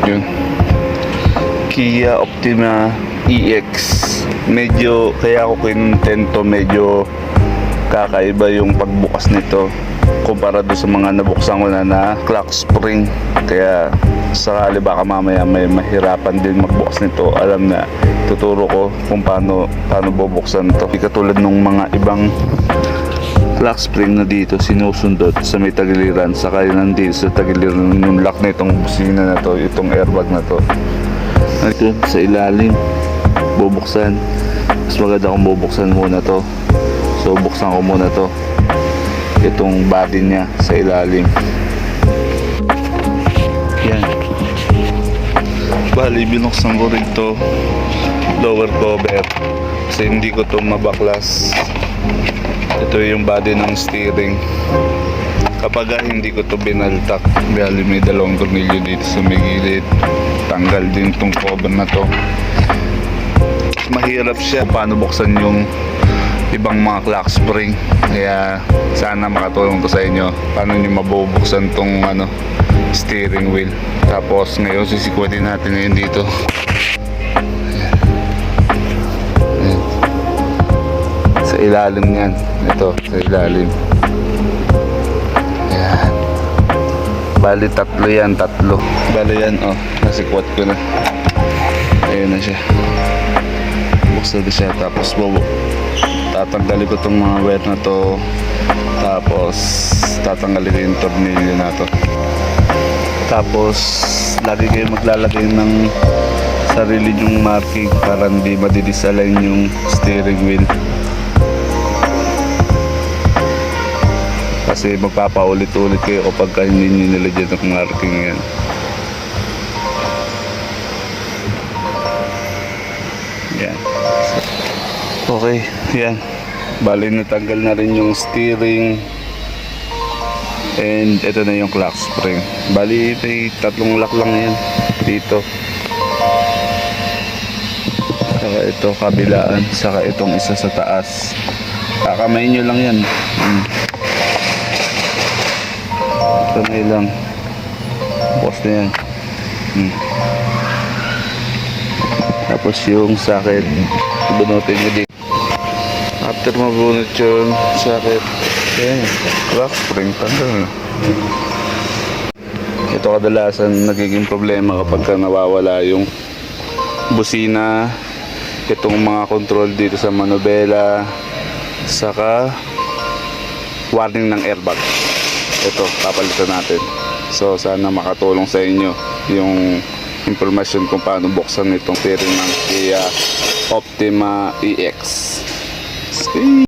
yun. Kia Optima EX. Medyo, kaya ako kinintento, medyo kakaiba yung pagbukas nito kumpara doon sa mga nabuksan ko na clock spring. Kaya sakali baka mamaya may mahirapan din magbukas nito, alam na tuturo ko kung paano bubuksan to. Hindi katulad nung mga ibang lock spring na dito sinusundot sa may tagiliran, saka yun nandito sa tagiliran yung lock na itong busina na to, itong airbag na to. Ito sa ilalim bubuksan. Mas maganda kung bubuksan muna to. So buksan ko muna to, itong body niya sa ilalim. Yan. Bali binuksan ko rin to lower cover kasi hindi ko to mabaklas. Ito yung body ng steering. Kapag hindi ko to binaltak, bali may dalawang tornilyo dito sa may gilid, tanggal din tong cover na to. Mahirap siya paano buksan yung ibang mga clock spring, kaya sana makatulong to sa inyo paano nyo mabubuksan tong steering wheel. Tapos ngayon sisikwatin natin ngayon dito. Ayan. Sa ilalim yan, ito sa ilalim. Ayan. Bali tatlo yan, tatlo. Bali yan, nasikwat ko na. Ayun na siya, buksan na siya. Tapos tatanggalin ko itong mga wire na to, tapos tatanggalin ko yung tornilyo na to. Tapos lagi kayo maglalagay ng sarili nyong marking para hindi madidisalign yung steering wheel, kasi magpapaulit-ulit kayo kapag hindi nyo nilagyan ng marking yan. Yan. Okay, yan. Bali natanggal na rin yung steering. And ito na yung clock spring. Bali may tatlong lock lang yan dito. Saka ito kabilaan, saka itong isa sa taas. Kakamayin nyo lang yan. Kamay lang. Bukas na yan. Tapos yung socket, bunutin nyo dito. After mabunot yung socket, ayan, clock spring tanggal. Ito kadalasan nagiging problema kapag nawawala yung busina, itong mga control dito sa manubela, saka warning ng airbag. Ito papalitan natin. So sana makatulong sa inyo yung impormasyon kung paano buksan itong steering ng Kia Optima EX.